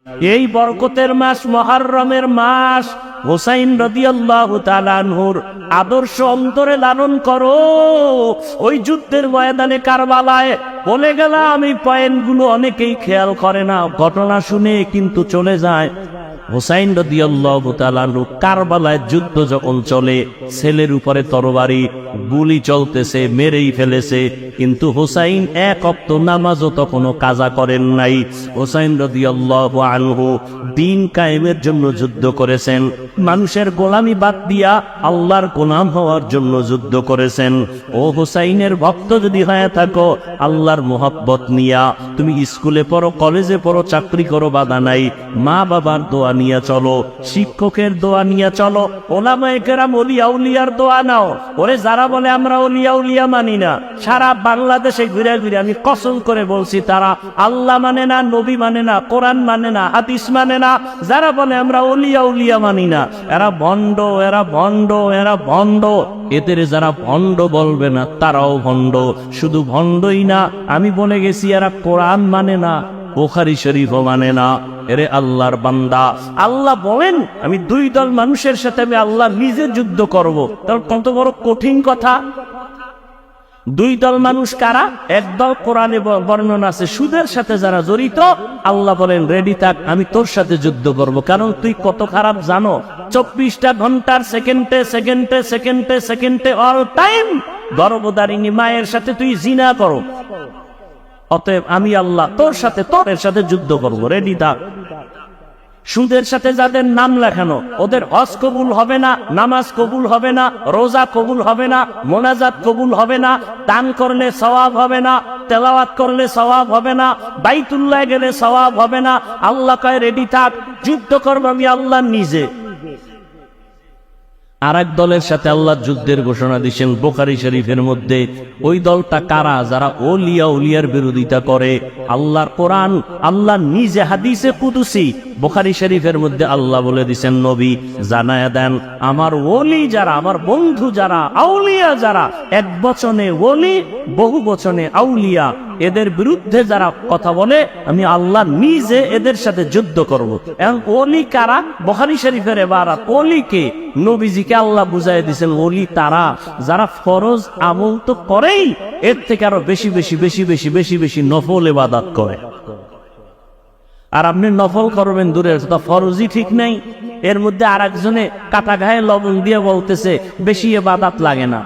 এই বরকতের মাস মুহররমের মাস হুসাইন রাদিয়াল্লাহু তাআলা আনহুর আদর্শ অন্তরে লালন করো। ওই যুদ্ধের ময়দানে কারবালায় বলে গেলাম, এই পয়েন্টগুলো অনেকেই খেয়াল করে না, ঘটনা শুনে কিন্তু চলে যায়। হুসাইন রাদিয়াল্লাহু তাআলা আনহু কারবালায় যুদ্ধ যখন চলে, ছেলের উপরে তরবারি গুলি চলতেছে, মেরেই ফেলেছে, কিন্তু হুসাইন এক ওয়াক্ত নামাজও তখনও কাজা করেন নাই। হুসাইন রাদিয়াল্লাহু আনহু দ্বীন কায়েমের জন্য যুদ্ধ করেছেন, মানুষের গোলামি বাদ দিয়া আল্লাহর গোলাম হওয়ার জন্য যুদ্ধ করেছেন। ও হুসাইনের ভক্ত যদি হয়ে থাকো, আল্লাহর মোহাব্বত নিয়া তুমি স্কুলে পড়ো, কলেজে পড়ো, চাকরি করো, বাধা নাই, মা বাবার দোয়া নিয়ে চলো, শিক্ষকের দোয়া নিয়ে চলো, ওলামায়ে কেরাম ওলিয়া উলিয়ার দোয়া নাও। ওরে যারা বলে আমরা ওলিয়া উলিয়া মানি না, সারা বাংলাদেশে ঘুরে ঘুরে আমি কসম করে বলছি, তারা আল্লাহ মানে না, নবী মানে না, কোরআন মানে না, হাদিস মানে না। যারা বলে আমরা ওলিয়া উলিয়া মানি না, এরা ভণ্ড, এরা ভণ্ড, এরা ভণ্ড। এদের যারা ভণ্ড বলবে না, তারাও ভণ্ড। শুধু ভণ্ডই না, আমি বলে গেছি এরা কোরআন মানে না, বুখারী শরীফও মানে না। এরে আল্লাহর বান্দা, আল্লাহ বলেন আমি দুই দল মানুষের সাথে আমি আল্লাহ নিজে যুদ্ধ করব। তাহলে কত বড় কঠিন কথা। দুই দল মানুষ কারা? একদল কোরআনে বর্ণনা আছে সুদের সাথে যারা জড়িত, আল্লাহ বলেন রেডি থাক, আমি তোর সাথে যুদ্ধ করব। কারণ তুই কত খারাপ জানো, 24টা ঘন্টার সেকেন্ডে সেকেন্ডে সেকেন্ডে সেকেন্ডে অল টাইম গর্ভধারিণী মায়ের সাথে তুই জিনা করো। অতএব আমি আল্লাহ তোর সাথে যুদ্ধ করব, রেডি থাক। সুদের সাথে যাদের নাম লেখানো, ওদের হজ কবুল হবে না, নামাজ কবুল হবে না, রোজা কবুল হবে না, মোনাজাত কবুল হবে না, দান করলে সওয়াব হবে না, তেলাওয়াত করলে সওয়াব হবে না, বাইতুল্লাহ গেলে সওয়াব হবে না। আল্লাহ কয় রেডি থাক, যুদ্ধ করব আমি আল্লাহ নিজে। আর এক দলের সাথে আল্লাহ যুদ্ধের ঘোষণা দিয়েছেন বুখারী শরীফের মধ্যে। ওই দলটা কারা? যারা ওলিয়া উলিয়ার বিরোধিতা করে। আল্লাহর কোরআন, আল্লাহ নিজে হাদিসে কুদসি বুখারী শরীফের মধ্যে আল্লাহ বলে দিয়েছেন, নবী জানায়া দেন আমার ওলি যারা, আমার বন্ধু যারা, আউলিয়া যারা, এক বচনে ওলি, বহু বচনে আউলিয়া, এদের বিরুদ্ধে যারা কথা বলে আমি আল্লাহ নিজে এদের সাথে যুদ্ধ করব। এবং ওলি কারা? বুখারী শরীফের ইবারত। ওলিকে নবীজিকে আল্লাহ বুঝাই দিয়েছেন, ওলি তারা যারা ফরজ আমল তো করেই, এর থেকে আরো বেশি বেশি বেশি বেশি বেশি বেশি নফল ইবাদত করে। আর আপনি নফল করবেন দূরের কথা, ফরজই ঠিক নাই। এর মধ্যে আর একজনে কাটা গায়ে লবণ দিয়ে বলতেছে বেশি ইবাদত লাগে না।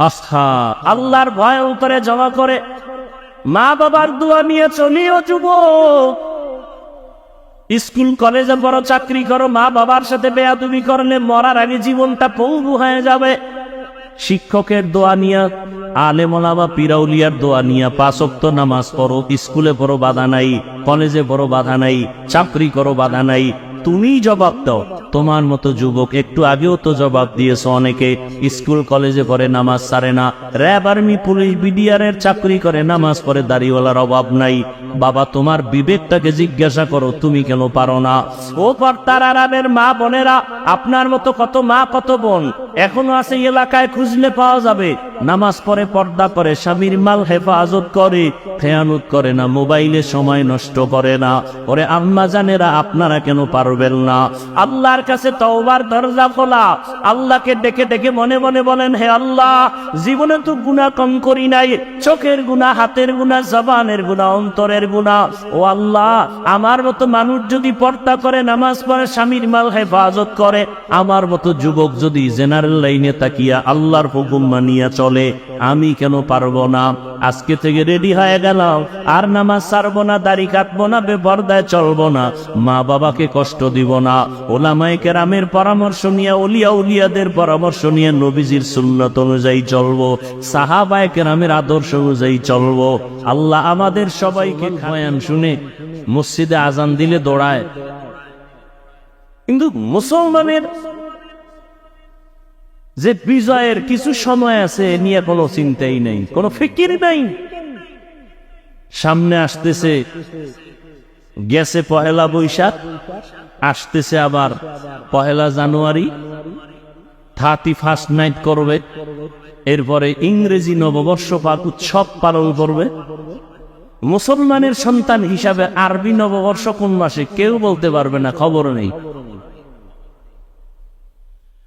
আহা, আল্লাহর ভয় উপরে জমা করে মা বাবার দোয়া নিয়ে চলিও যুবক। স্কুল কলেজে বড় চাকরি করো, মা বাবার সাথে বেয়াদবি করলে মরার আগে জীবনটা পঙ্গু হয়ে যাবে। শিক্ষকের দোয়া নিয়া, আলেম ওলামা পীরাউলিয়ার দোয়া নিয়া 5 ওয়াক্ত নামাজ পড়ো, স্কুলে পড়ো বাধা নাই, কলেজে পড়ো বাধা নাই, চাকরি করো বাধা নাই। তুমি জবাব দাও। তোমার মতো যুবক একটু আগেও তো জবাব দিয়েছ, অনেকে স্কুল কলেজে পড়ে নামাজ ছাড়ে না, র্যাব আর্মি পুলিশ বিডিআরের চাকরি করে নামাজ পড়ে, দাড়িওয়ালার অভাব নাই। বাবা তোমার বিবেকটাকে জিজ্ঞাসা করো, তুমি কেন পারো না? ও পর্দার আড়ালের মা বোনেরা, আপনার মতো কত মা কত বোন এখনো আছে এলাকায়, খুঁজলে পাওয়া যাবে। নামাজ পড়ে, পর্দা করে, স্বামীর মাল হেফাজত করে, খেয়ানত করে না, মোবাইলে সময় নষ্ট করে না। ওরে আম্মা জানেরা, আপনারা কেন পারবেন না? আল্লাহর কাছে তওবার দরজা খোলা। আল্লাহকে ডেকে ডেকে মনে মনে বলেন, হে আল্লাহ, জীবনে তো গুনাহ কম করি নাই, চোখের গুনাহ, হাতের গুনাহ, জবানের গুনাহ, অন্তরের গুনাহ। ও আল্লাহ, আমার মতো মানুষ যদি পর্দা করে, নামাজ পড়ে, স্বামীর মাল হেফাজত করে, আমার মতো যুবক যদি জেনারেল লাইনে তাকিয়া আল্লাহর হুকুম মানিয়া চলে, আমি কেন পারবো না? আজকে থেকে রেডি হয়ে গেলাম, আর নামাজ ছাড়বো না, দাড়ি কাটবো না, বেপরদায় চলবো না, মা বাবাকে কষ্ট দিব না, ওলামায়ে কেরামের পরামর্শ নিয়ে, ওলিয়া উলিয়াদের পরামর্শ নিয়ে নবীজির সুন্নাত অনুযায়ী চলবো, সাহাবায়ে কেরামের আদর্শ অনুযায়ী চলবো। আল্লাহ আমাদের সবাইকে বয়ান শুনে মসজিদে আজান দিলে দৌড়ায়, কিন্তু মুসলমানের যে বিজয়ের কিছু সময় আছে নিয়ে কোনো চিন্তাই নেই, কোনো ফিকির নাই। সামনে আসতেছে, গেছে পহেলা বৈশাখ, আসতেছে আবার 1 জানুয়ারি, 31st নাইট করবে, এরপরে ইংরেজি নববর্ষ পাক উৎসব পালন করবে। মুসলমানের সন্তান হিসাবে আরবি নববর্ষ কোন মাসে কেউ বলতে পারবে না, খবর নেই।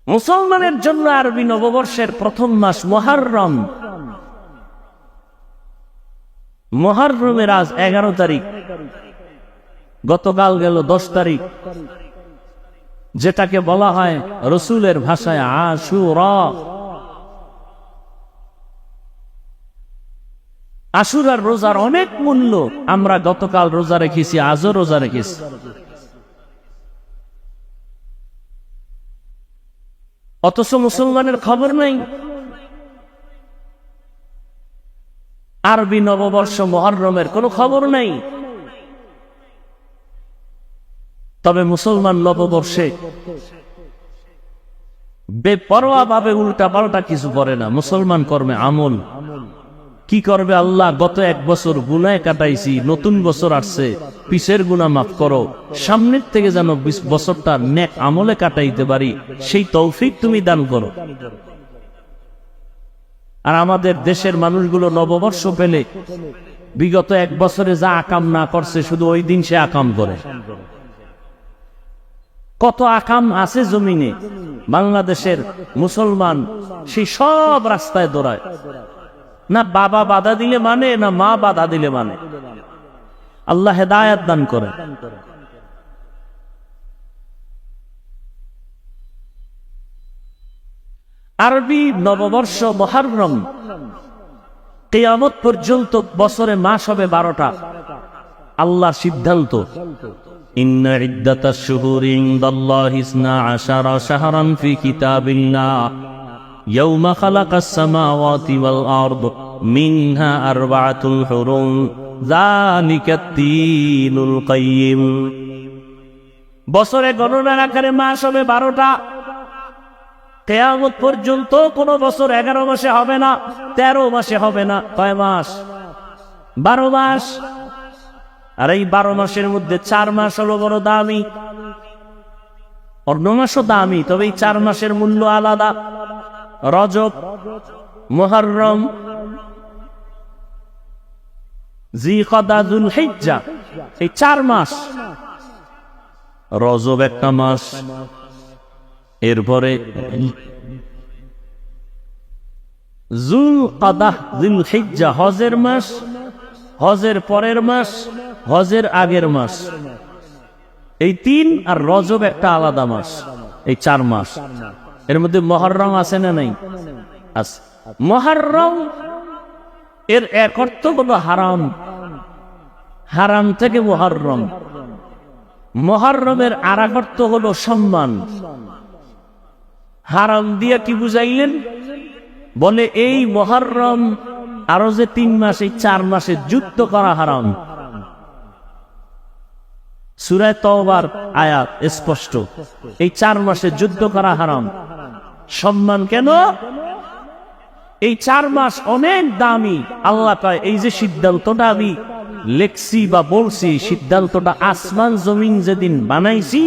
মুসলমানের জন্য আরবি নববর্ষের প্রথম মাস মুহররম। মুহররমের আজ 11 তারিখ, গতকাল গেল 10 তারিখ, যেটাকে বলা হয় রসুলের ভাষায় আশুরা। আশুরার রোজার অনেক মূল্য। আমরা গতকাল রোজা রেখেছি, আজও রোজা রেখেছি। অথচ মুসলমানের খবর নেই। আরবি নববর্ষ মুহররমের কোনো খবর নেই। তবে মুসলমান নববর্ষে বেপরোয়া ভাবে উল্টা পাল্টা কিছু করে না। মুসলমান কর্মে আমল। কি করবে? আল্লাহ, গত 1 বছর গুনায় কাটাইছি, নতুন বছর আসছে, পিছের গুনাহ মাফ করো, সামনের থেকে যেন 20 বছরটা নেক আমলে কাটাইতে পারি, সেই তৌফিক তুমি দান করো। আর আমাদের দেশের মানুষগুলো নববর্ষ পেলে বিগত 1 বছরে যা আকাম না করছে, শুধু ওই দিন সে আকাম করে। কত আকাম আছে জমিনে। বাংলাদেশের মুসলমান সেই সব রাস্তায় দৌড়ায়। না বাবা বাধা দিলে মানে, না মা বাধা দিলে মানে। আল্লাহ হেদায়েত দান করে। আরবি নববর্ষ মুহররম কিয়ামত পর্যন্ত বছরে মাস হবে 12টা। আল্লাহর সিদ্ধান্ত, ইন্না ইদ্দাতাশ শুহুরি ইনদাল্লাহি 12 শাহরান ফি কিতাবিল্লাহ ইয়াওমা খালাকাস সামাওয়াতি ওয়াল আরদ মিনহা আরবাআতুল হুরুম যালিকাত দীনুল কাইয়্যিম। বছরে গণনার আকারে মাস হবে 12টা। কিয়ামত পর্যন্ত কোন বছর 11 মাসে হবে না, 13 মাসে হবে না। কয় মাস? 12 মাস। আর এই 12 মাসের মধ্যে 4 মাস হলো বড় দামি, অন্য মাসও দামি, তবে এই 4 মাসের মূল্য আলাদা। রজব, মুহররম, জিলকদা, যুলহিজ্জা, এই 4 মাস। রজব একটা মাস, এরপরে যুলকদা, যুলহিজ্জা হজের মাস, হজের পরের মাস, হজের আগের মাস। এই 3, আর রজব একটা আলাদা মাস। এই 4 মাস। এর মধ্যে মুহররম আছে না নাই? আছে। মুহররম এর এক অর্থ হলো হারাম, হারাম থেকে মুহররম। মুহররমের আর এক অর্থ হলো সম্মান। হারাম দিয়ে কি বুঝাইলেন? বলে এই মুহররম আরো যে 3 মাস, এই 4 মাসে যুদ্ধ করা হারাম। সূরা তাওবার আয়াত স্পষ্ট, এই 4 মাসে যুদ্ধ করা হারাম। সম্মান কেন? এই 4 মাস অনেক দামি। আল্লাহ কয়, এই যে সিদ্ধান্তটা আমি লেখছি বা বলছি, সিদ্ধান্তটা আসমান জমিন যেদিন বানাইছি,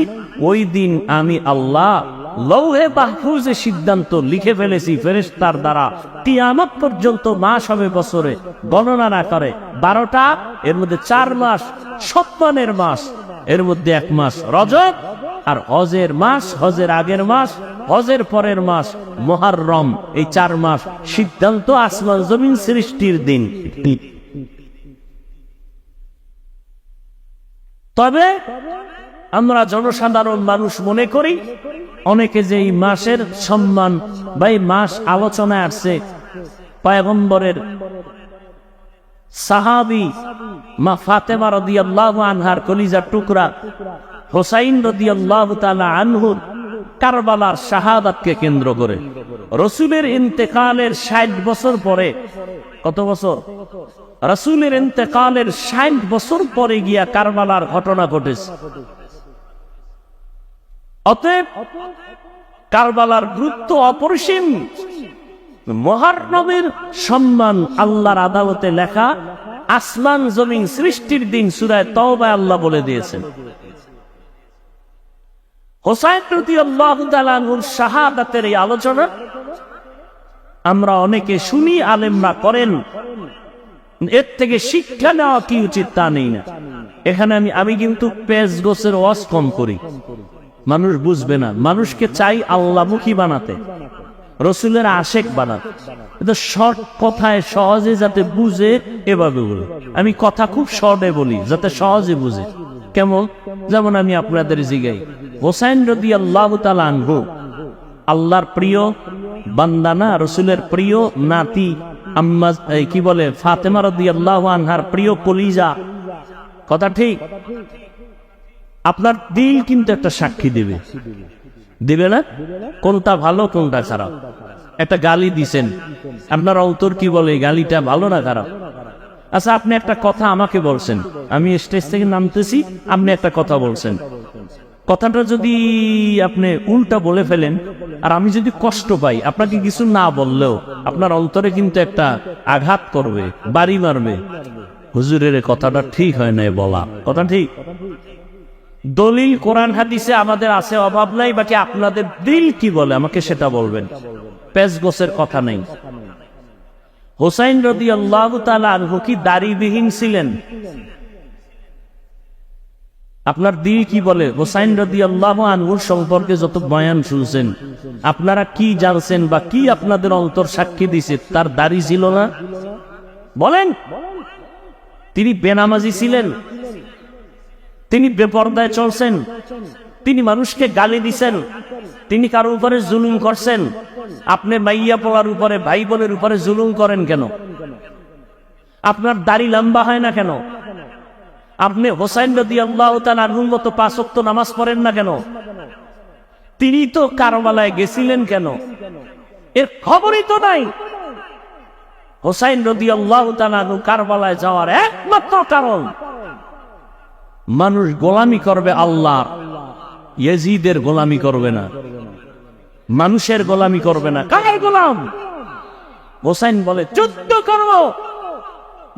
ওই দিন আমি আল্লাহ লৌহে মাহফুজে সিদ্ধান্ত লিখে ফেলেছি ফেরেশতার দ্বারা। কিয়ামত পর্যন্ত মাস হবে বছরে, গণনা না করে 12টা। এর মধ্যে 4 মাস সম্মানের মাস, এর মধ্যে 1 মাস রজব, আর হজের মাস, হজের আগের মাস, হজের পরের মাস মুহররম। এই 4 মাস সিদ্ধান্ত আসমান জমিন সৃষ্টির দিন। তবে আমরা জনসাধারণ মানুষ মনে করি, অনেকে যে এই মাসের সম্মান বা এই মাস আলোচনায় আসছে, পয়গম্বরের সাহাবী মা ফাতেমা রাদিয়াল্লাহু আনহার কলিজার টুকরা হুসাইন রাদিয়াল্লাহু তাআলা আনহু কারবালার শাহাদাতকে কেন্দ্র করে রাসূলের ইন্তেকালের 60 বছর পরে, কত বছর? রাসূলের ইন্তেকালের 60 বছর পরে গিয়া কারবালার ঘটনা ঘটেছে। অতএব কারবালার গুরুত্ব অপরিসীম। মুহররমের সম্মান আল্লাহর আদালতে লেখা, আসমান জমিন সৃষ্টির দিন সূরা তাওবায় আল্লাহ বলে দিয়েছেন। হুসাইন রাদিয়াল্লাহু তাআলা আনহুর শাহাদাতের এই আলোচনা আমরা অনেকে শুনি, আলেমরা করেন, এর থেকে শিক্ষা নেওয়া কি উচিত তা নেই না। এখানে আমি কিন্তু পেজ গোছের ওয়াজ কম করি, মানুষ বুঝবে না। মানুষকে চাই আল্লাহমুখী বানাতে, রসুলের আশেক বানাতে, কিন্তু শর্ট কথায় সহজে যাতে বুঝে এভাবে বলি। আমি কথা খুব শর্টে বলি যাতে সহজে বুঝে। কেমন? যেমন আমি আপনাদের জিগাই, হোসাইন রাদিয়াল্লাহু তাআলা আনহু আল্লাহর প্রিয় বান্দা না, রসুলের প্রিয় নাতি, আম্মা কি বলে ফাতেমা রাদিয়াল্লাহু আনহার প্রিয় কলিজা। কথা ঠিক? আপনার দিল কিন্তু একটা সাক্ষী দিবে, দিবে না? কোনটা ভালো কোনটা খারাপ। একটা গালি দিছেন, আপনার অন্তর কি বলে গালিটা ভালো না খারাপ? আচ্ছা, আপনি একটা কথা আমাকে বলছেন, আমি স্টেজ থেকে নামতেছি, আপনি একটা কথা বলছেন, কথাটা যদি আপনি উল্টা বলে ফেলেন আর আমি যদি কষ্ট পাই, আপনাকে কিছু না বললেও আপনার অন্তরে কিন্তু একটা আঘাত করবে, বাড়ি মারবে, হুজুরের কথাটা ঠিক হয় না বলা। কথা ঠিক? দলিল কোরআন হাদিসে আমাদের আছে, অভাব নাই, বাকি আপনাদের দিল কি বলে আমাকে সেটা বলবেন। পেজ গোছের কথা নেই। হোসাইন রাদিয়াল্লাহু তাআলা আনহু কি দাড়িবিহীন ছিলেন? আপনার দিল কি বলে? হোসাইন রাদিয়াল্লাহু আনহুর সম্পর্কে যত বয়ান শুনছেন, আপনারা কি জানছেন বা কি আপনাদের অন্তর সাক্ষী দিছে? তার দাড়ি ছিল না? বলেন। তিনি বেনামাজি ছিলেন, তিনি বেপরদায় চলছেন, তিনি মানুষকে গালি দিছেন, তিনি কারোর উপরে জুলুম করছেন। আপনি মাইয়া পোলার উপরে, ভাই বোনের উপরে জুলুম করেন কেন? আপনার দাড়ি লম্বা হয় না কেন? আপনি হোসাইন রাদিয়াল্লাহু তাআলা আনহুর মতো 5 ওয়াক্ত নামাজ পড়েন না কেন? তিনি তো কারবালায় গেছিলেন কেন? এর খবরই তো নাই। হোসাইন রাদিয়াল্লাহু তাআলা আনহু কারবালায় যাওয়ার একমাত্র কারণ, মানুষ গোলামি করবে আল্লাহ, ইয়াজিদের গোলামি করবে না, মানুষের গোলামি করবে না। কার গোলাম? হোসাইন বলে যুদ্ধ করব,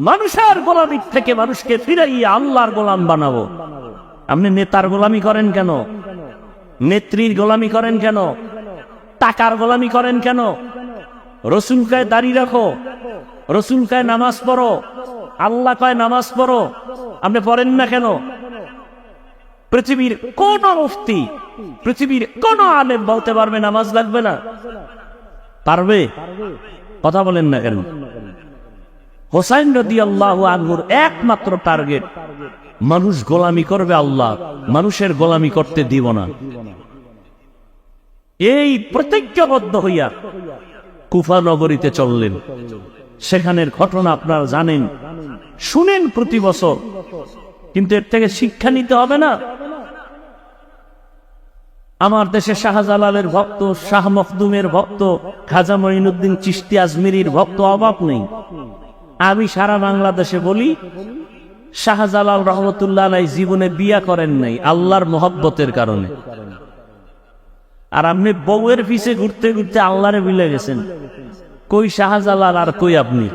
মানুষের গোলামির থেকে মানুষকে ফিরাইয়া আল্লাহর গোলাম বানাবো। আপনি নেতার গোলামি করেন কেন? নেত্রীর গোলামি করেন কেন? টাকার গোলামি করেন কেন? রসুল কয় দাড়ি রাখো, রসুল কয় নামাজ পড়ো, আল্লাহ কয় নামাজ পড়ো, আপনি পড়েন না কেন? পৃথিবীর কোন মুফতি, পৃথিবীর কোন আলেম বলতে পারবে নামাজ লাগবে না? পারবে? কথা বলেন না কেন? হোসাইন রাদিয়াল্লাহু আনহুর একমাত্র টার্গেট, মানুষ গোলামি করবে আল্লাহ, মানুষের গোলামি করতে দিব না। এই প্রতিজ্ঞাবদ্ধ হইয়া কুফা নগরীতে চললেন। সেখানের ঘটনা আপনারা জানেন, শুনেন প্রতি বছর, কিন্তু এর থেকে শিক্ষা নিতে হবে না? আমার দেশে শাহজালালের ভক্ত, শাহ মখদুমের ভক্ত, খাজা মঈনুদ্দিন চিশতি আজমিরির ভক্ত অভাব নেই। আমি সারা বাংলাদেশে বলি, শাহজালাল রহমতুল্লাহ আলাইহি জীবনে বিয়া করেন নাই আল্লাহর মহব্বতের কারণে। আর আপনি বউয়ের পিছে ঘুরতে ঘুরতে আল্লাহরে ভুলে গেছেন। কই শাহজালাল আর কই আপনি?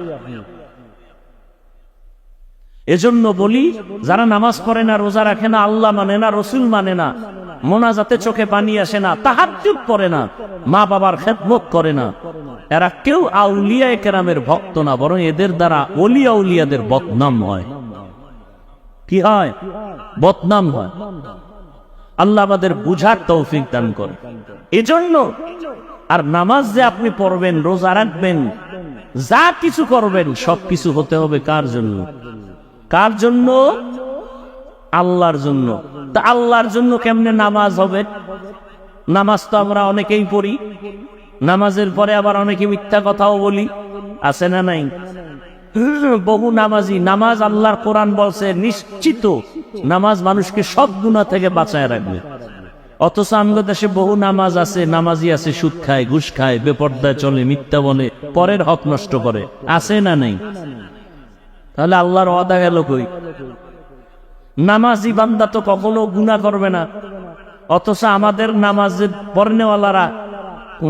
এজন্য বলি, যারা নামাজ পড়ে না, রোজা রাখে না, আল্লাহ মানে না, রসুল মানে না, মোনাজাতে চোখে পানি আসে না, তাহাজ্জুদ পড়ে না, মা বাবার খেদমত করে না, এরা কেউ আউলিয়ায়ে কেরামের ভক্ত না, বরং এদের দ্বারা ওলিয়া উলিয়াদের বদনাম হয়। কি হয়? বদনাম হয়। আল্লাহ আমাদের বুঝার তৌফিক দান করে। এজন্য আর নামাজ যে আপনি পড়বেন, রোজা রাখবেন, যা কিছু করবেন, সবকিছু হতে হবে কার জন্য? কার জন্য? আল্লাহর জন্য। তা আল্লাহর জন্য কেমনে নামাজ হবে? নামাজ তো আমরা অনেকেই পড়ি, নামাজের পরে আবার অনেকে মিথ্যা কথাও বলি, আছে না নাই? বহু নামাজি, নামাজ আল্লাহর কোরআন বলছে নিশ্চিত নামাজ মানুষকে সব গুনাহ থেকে বাঁচায় রাখবে। অথচ আমাদের দেশে বহু নামাজ আছে, নামাজি আছে সুদ খায়, ঘুষ খায়, বেপরদায় চলে, মিথ্যা বলে, পরের হক নষ্ট করে, আছে না নাই? তাহলে আল্লাহর ওয়াদা গেল কই? নামাজি বান্দা তো কখনো গুনাহ করবে না, অথচ আমাদের নামাজের পড়নেওয়ালারা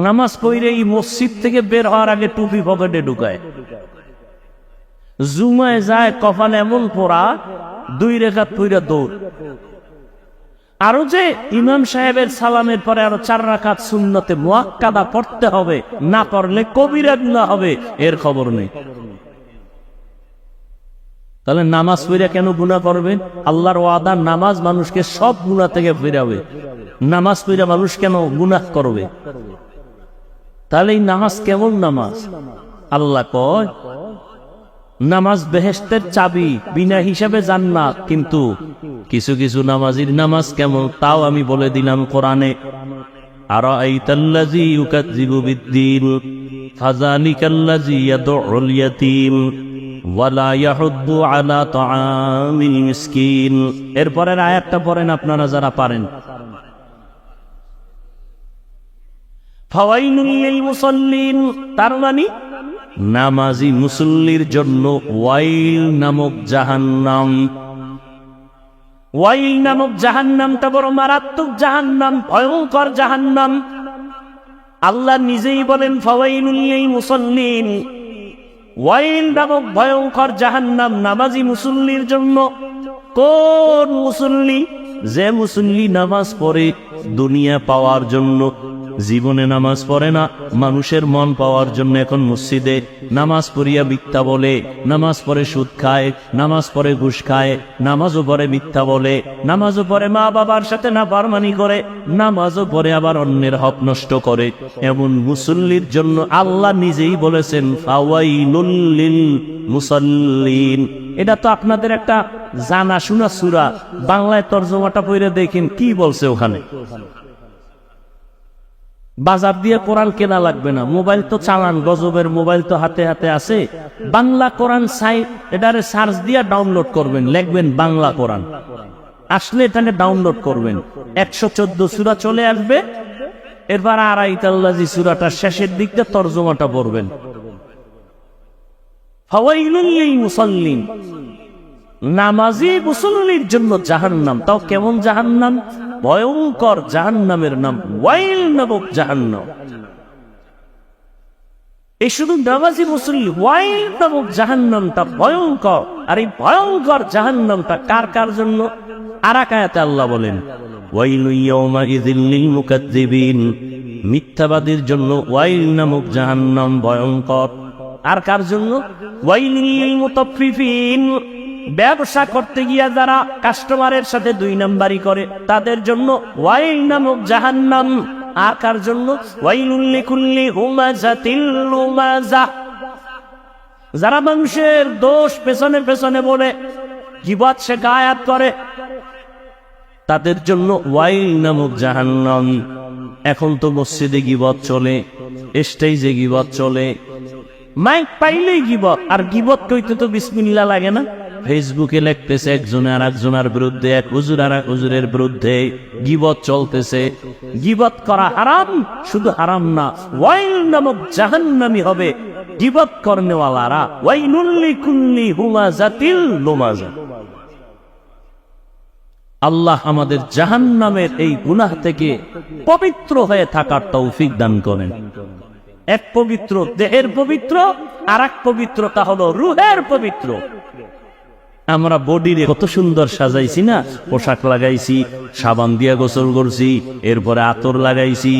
নামাজ পড়ে এই মসজিদ থেকে বের হওয়ার আগে টুপি পকেটে ঢুকায়, জুমায় যায় কপালে এমন পড়া, 2 রাকাত পড়া দৌড়। আরো যে ইমাম সাহেবের সালামের পরে আরো 4 রাকাত সুন্নতে মুআক্কাদা পড়তে হবে, না পড়লে কবিরা গুনাহ হবে, এর খবর নেই। তাহলে নামাজ পড়ে কেন গুনাহ করবে? আল্লাহর ওয়াদা নামাজ মানুষকে সব গুনাহ থেকে ফিরাবে। নামাজ পড়ে মানুষ কেন গুনাহ করবে? তাহলে এই নামাজ কেমন নামাজ? আল্লাহ কয় নামাজ বেহেশতের চাবি, বিনা হিসাবে জান্নাত। কিন্তু কিছু কিছু নামাজির নামাজ কেমন তাও আমি বলে দিলাম কোরআনে। আরাআইতাল্লাযী ইউকাযযিবু বিদ্দীন ফাযালিকাল্লাযী ইয়াদউল ইয়াতীম ওয়ালা ইয়াহুদ্দু আলা তাআমিল মিসকিন। এরপরের আয়াতটা পড়েন আপনারা যারা পারেন। ফাওয়াইলুল লিল মুসাল্লিন, তার মানে নামাজি মুসল্লির জন্য ওয়াইল নামক জাহান্নাম। ওয়াইল নামক জাহান্নামটা বড় মারাত্মক জাহান্নাম, ভয়ঙ্কর জাহান্নাম। আল্লাহ নিজেই বলেন ফাওয়াইলুল লিল মুসাল্লিন, ওয়াইল নামক ভয়ঙ্কর জাহান্নাম নামাজি মুসল্লির জন্য। কোন মুসল্লি? যে মুসল্লি নামাজ পড়ে দুনিয়া পাওয়ার জন্য, জীবনে নামাজ পড়ে না, মানুষের মন পাওয়ার জন্য এখন মসজিদে নামাজ পড়িয়া মিথ্যা বলে, নামাজ পড়ে সুদ খায়, নামাজ পড়ে ঘুষ খায়, নামাজও পড়ে মিথ্যা বলে, নামাজও পড়ে মা বাবার সাথে নাফরমানি করে, নামাজও পড়ে আবার অন্যের হক নষ্ট করে। এমন মুসল্লির জন্য আল্লাহ নিজেই বলেছেন ফাওয়াইলুল লিল মুসাল্লিন। এটা তো আপনাদের একটা জানা শোনা সূরা, বাংলায় তরজমাটা পড়ে দেখেন কি বলছে ওখানে। বাজার দিয়ে কোরআন কেনা লাগবে না, মোবাইল তো চালান, গজবের মোবাইল তো হাতে হাতে আছে। বাংলা কোরআন এটারে সার্চ দিয়ে ডাউনলোড করবেন, লিখবেন বাংলা কোরআন, আসলে এখানে ডাউনলোড করবেন। 114 সূরা চলে আসবে। এরপর আরাইতাল্লাযী সূরাটার শেষের দিকটা তরজমাটা পড়বেন। ফাওয়াইলুল লিল মুসাল্লিন, নামাজি মুসল্লির জন্য জাহান্নাম। তাও কেমন জাহান্নাম? ভয়ঙ্কর জাহান্নামের নাম ওয়াইল নামক জাহান্নাম। এই শুধু নামাজি মুসল্লি, ওয়াইল নামক জাহান্নামটা ভয়ঙ্কর। আর এই ভয়ঙ্কর জাহান্নামটা কার কার জন্য? আরেক আয়াতে আল্লাহ বলেন ওয়াইলু ইয়াউমাইযিল লিল মুকাজ্জিবিন, মিথ্যাবাদীর জন্য ওয়াইল নামক জাহান্নাম ভয়ঙ্কর। আর কার জন্য? ওয়াইলুল লিল মুতাফফিফিন, ব্যবসা করতে গিয়া যারা কাস্টমারের সাথে 2 নাম্বারি করে তাদের জন্য ওয়াইল নামক জাহান্নাম। আর কার জন্য? ওয়াইলুল লিকুল্লি হুমাযাতিল লুমাযা, যারা মানুষের দোষ পেছনে পেছনে বলে, গীবত শিকায়াত করে, তাদের জন্য ওয়াইল নামক জাহান্নাম। এখন তো মসজিদে গীবত চলে, স্টেজে গীবত চলে, মাইক পাইলেই গীবত। আর গীবত কইতে তো বিসমিল্লাহ লাগে না। ফেসবুকে লিখতেছে একজনে আর একজনের বিরুদ্ধে, এক হুজুর আর এক হুজুরের বিরুদ্ধে গীবত চলতেছে। গীবত করা হারাম, শুধু হারাম না, ওয়াইল নামক জাহান্নামী হবে গীবত করনেওয়ালারা। ওয়াইলুল লিকুল্লি হুমাযাতিল লুমাযা। আল্লাহ আমাদের জাহান্নামের এই গুনাহ থেকে পবিত্র হয়ে থাকার তৌফিক দান করেন। এক পবিত্র দেহের পবিত্র, আর এক পবিত্রতা হলো রুহের পবিত্র। আমরা বডিরে কত সুন্দর সাজাইছি না, পোশাক লাগাইছি, সাবান দিয়ে গোসল করছি, এরপরে আতর লাগাইছি,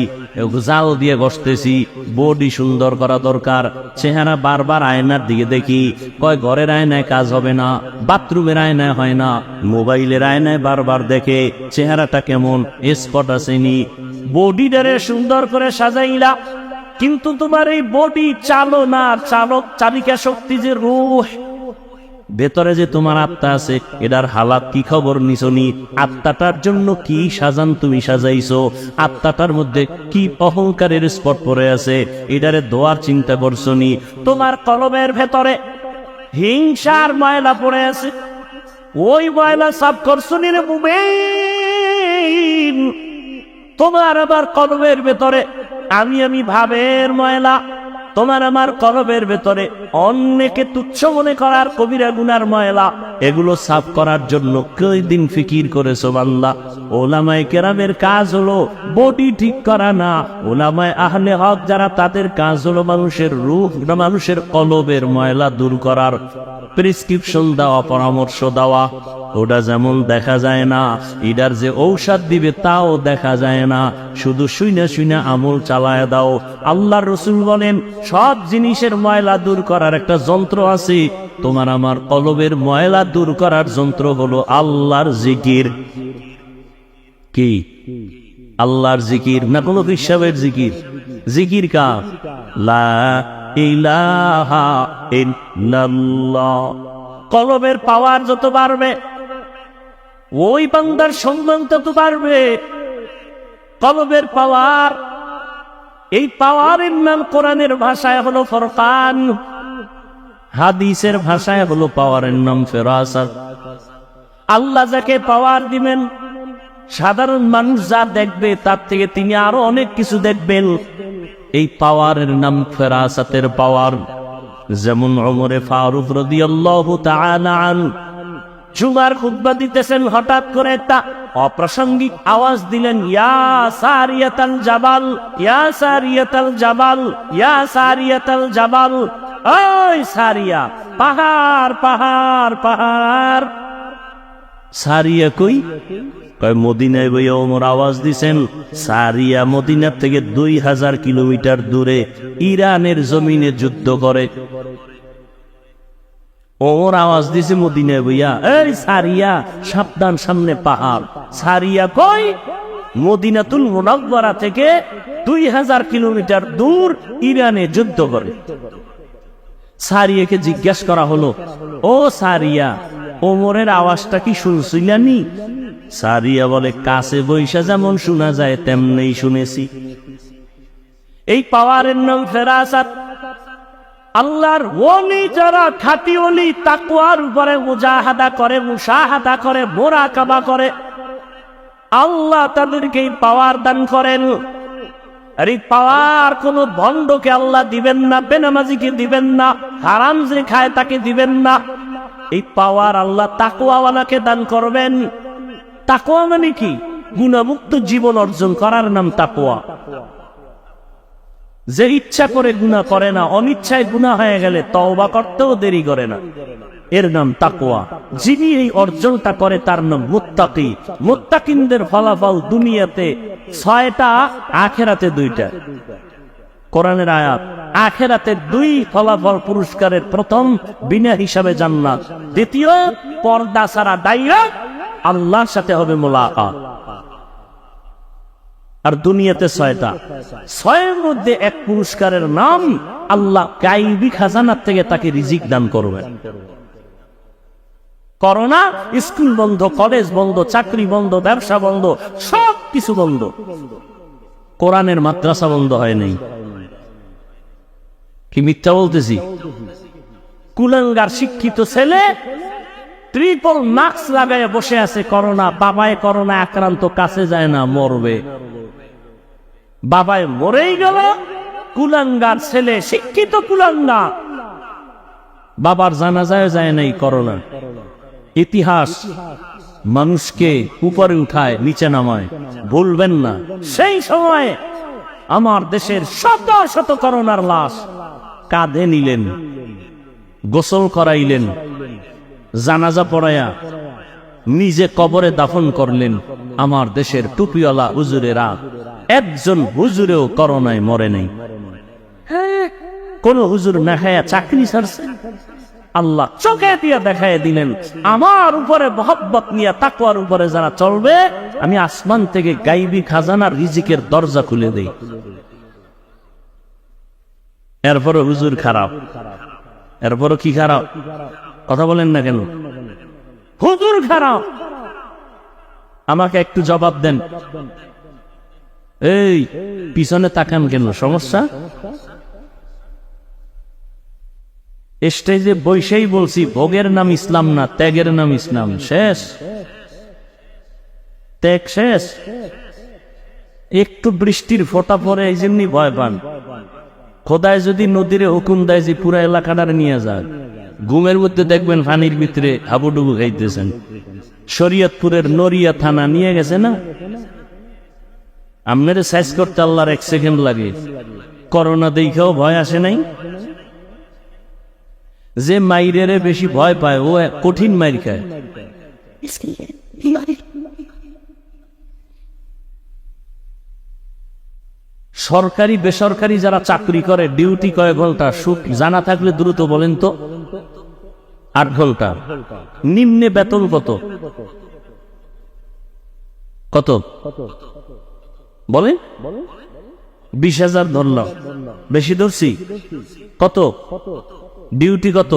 জাল দিয়ে ঘষতেছি। বডি সুন্দর করা দরকার। চেহারা বারবার আয়নার দিকে দেখি, কয় ঘরের আয়নায় কাজ হবে না, বাথরুমের আয়নায় হয় না, মোবাইলের আয়নায় বারবার দেখে চেহারাটা কেমন, স্পট আসেনি। বডিটারে সুন্দর করে সাজাইলা, কিন্তু তোমার এই বডি চালনার চালিকা শক্তি যে রূহ, ভেতরে যে তোমার আত্মা আছে, এটার হালাত কি খবর নিছনি? আত্মাটার জন্য কি সাজান তুমি সাজাইছো? আত্মাটার মধ্যে কি অহংকারের স্পট পড়ে আছে, এটারে দোয়ার চিন্তা করছনি? তোমার কলবের ভেতরে হিংসার ময়লা পড়ে আছে, ওই ময়লা সাফ করছনি রে মুমিন। তোমার আবার কলবের ভেতরে আমি ভাবের ময়লা, তোমার আমার কলবের ভেতরে অন্যকে তুচ্ছ মনে করার কবিরা গুনার ময়লা, এগুলো সাফ করার জন্য কয়দিন ফিকির করেছো বান্দা? ওলামায়ে কেরামের কাজ হলো বডি ঠিক করা না, ওলামায়ে আহলে হক যারা, তাদের কাজ হলো মানুষের রূহ, মানুষের কলবের ময়লা দূর করার প্রেসক্রিপশন দেওয়া, পরামর্শ দেওয়া। ওটা যেমন দেখা যায় না, এটার যে ঔষধ দিবে তাও দেখা যায় না, শুধু শুইনা শুইনা আমল চালায় দাও। আল্লাহর রাসূল বলেন সব জিনিসের ময়লা দূর করার একটা যন্ত্র আছে, তোমার আমার কলবের ময়লা দূর করার যন্ত্র হলো আল্লাহর জিকির। কি? আল্লাহর জিকির না কোনো হিসাবের জিকির? জিকির কা লা ইলাহা ইল্লাল্লাহ। কলবের পাওয়ার যত বাড়বে ওই বান্দার সম্মান তত বাড়বে। কলবের পাওয়ার, এই পাওয়ারের নাম কোরআনের ভাষায় হলো ফুরকান, হাদিসের ভাষায় হলো পাওয়ারের নাম ফেরাসাত। আল্লাহ যাকে পাওয়ার দিবেন, সাধারণ মানুষ যা দেখবে তার থেকে তিনি আরো অনেক কিছু দেখবেন। এই পাওয়ারের নাম ফেরাসাতের পাওয়ার। যেমন ওমরে ফারুক রাদিয়াল্লাহু তাআলা আনহু জুমার খুতবা দিতেছেন, হঠাৎ করে একটা অপ্রাসঙ্গিক আওয়াজ দিলেন, ইয়া সারিয়াতাল জাবাল, ইয়া সারিয়াতাল জাবাল, ইয়া সারিয়াতাল জাবাল। ওই সারিয়া, পাহাড় পাহাড় পাহাড়। সারিয়া কই? কয় মদিনায় বইয়া ওমর আওয়াজ দিছেন। সারিয়া মদিনার থেকে 2000 কিলোমিটার দূরে ইরানের জমিনে যুদ্ধ করে। ওমর আওয়াজ দিছে মদিনায় বইয়া, এই সারিয়া সাবধান, সামনে পাহাড়। সারিয়া কই? মদিনাতুল মুনাওয়ারা থেকে 2000 কিলোমিটার দূর ইরানে যুদ্ধ করে। সারিয়াকে জিজ্ঞাসা করা হলো, ও সারিয়া, ওমরের আওয়াজটা কি শুনছিলানি? সারিয়া বলে, কাছে বৈশা যেমন শোনা যায় তেমনি শুনেছি। এই পাওয়ারের নাম ফেরাসাত। আল্লাহর ওলি যারা খাঁটি ওলি, তাকওয়ার উপরে মুজাহাদা করে, মুশাহাদা করে, মুরাকাবা করে, আল্লাহ তাদেরকে এই পাওয়ার দান করেন। আর এই পাওয়ার কোন ভণ্ডকে আল্লাহ দিবেন না, বেনামাজিকে দিবেন না, হারাম যে খায় তাকে দিবেন না। এই পাওয়ার আল্লাহ তাকওয়াওয়ালাকে দান করবেন। তাকওয়া মানে কি? গুনাহমুক্ত জীবন অর্জন করার নাম তাকওয়া। যে ইচ্ছা করে গুনাহ করে না, অনিচ্ছায় গুনাহ হয়ে গেলে তওবা করতেও দেরি করে না, এর নাম তাকওয়া। যিনি এই অর্জনটা করে তার নাম মুত্তাকি। মুত্তাকিনদের ফলাফল দুনিয়াতে 6টা, আখিরাতে 2টা। কোরআনের আয়াত। আখিরাতে 2 ফলাফল পুরস্কারের, প্রথম বিনা হিসাবে জান্নাত, দ্বিতীয় পর্দা ছাড়া ডাইরেক্ট আল্লাহর সাথে হবে মুলাকাত। আর দুনিয়াতে 6টা। 6এর মধ্যে এক পুরস্কারের নাম আল্লাহ গায়বী খাজানার থেকে তাকে রিজিক দান করবেন। করোনা, স্কুল বন্ধ, কলেজ বন্ধ, চাকরি বন্ধ, ব্যবসা বন্ধ, সব কিছু বন্ধ, কোরআনের মাদ্রাসা বন্ধ হয় নাই। কি মিথ্যা বলতেছি? কুলাঙ্গার শিক্ষিত ছেলে ট্রিপল মাস্ক লাগায় বসে আছে, করোনা, বাবায় করোনা আক্রান্ত, কাছে যায় না, মরবে। বাবায় মরেই গেল, কুলাঙ্গার ছেলে, শিক্ষিত কুলাঙ্গার, বাবার জানাজায় যায় নাই করোনা। ইতিহাস মানুষকে উপরে উঠায়, নিচে নামায়, ভুলবেন না। সেই সময় আমার দেশের শত শত করোনার লাশ কাঁধে নিলেন, গোসল করাইলেন, জানাজা পড়ায়া নিজে কবরে দাফন করলেন। আমার দেশের টুপিওয়ালা হুজুরেরা, একজন হুজুরেও করোনায় মরে নাই। কোন হুজুর না খায়া চাকরি ছাড়ছে? আল্লাহ চোখে দিয়ে দেখায় দিলেন, আমার উপরে মহব্বত নিয়ে তাকওয়ার উপরে যারা চলবে, আমি আসমান থেকে গায়বী খাজানার রিজিকের দরজা খুলে দেই। এরপরও হুজুর খারাপ, এরপরও কি খারাপ? কথা বলেন না কেন? হুজুর খারাপ। আমাকে একটু জবাব দেন। এই পিছনে তাকান কেন? সমস্যা? স্টেজে বৈশেই বলছি, ভোগের নাম ইসলাম না, ত্যাগের নাম ইসলাম। শেষ, ত্যাগ শেষ। একটু বৃষ্টির ফোঁটা পরে এই যেমনি ভয় পান। খোদায় যদি নদীরে হুকুম দেয় যে পুরা এলাকাটার নিয়ে যাক, ঘুমের মধ্যে দেখবেন পানির ভিতরে হাবুডুবু খাইতেছেন। শরীয়তপুরের নড়িয়া থানা নিয়ে গেছে না, আপনার সাইজ করতে আল্লাহর 1 সেকেন্ড লাগে। করোনা দেখেও ভয় আসে নাই। যে মাইরেরে বেশি ভয় পায় ও কঠিন মাইর খায়। সরকারি বেসরকারি যারা চাকরি করে ডিউটি কয় ঘন্টা সুখ জানা থাকলে দ্রুত বলেন তো? 8 ঘন্টা। নিম্নে বেতন কত? কত বলেন? 20,000 ধরলাম, বেশি ধরছি? কত ডিউটি? কত?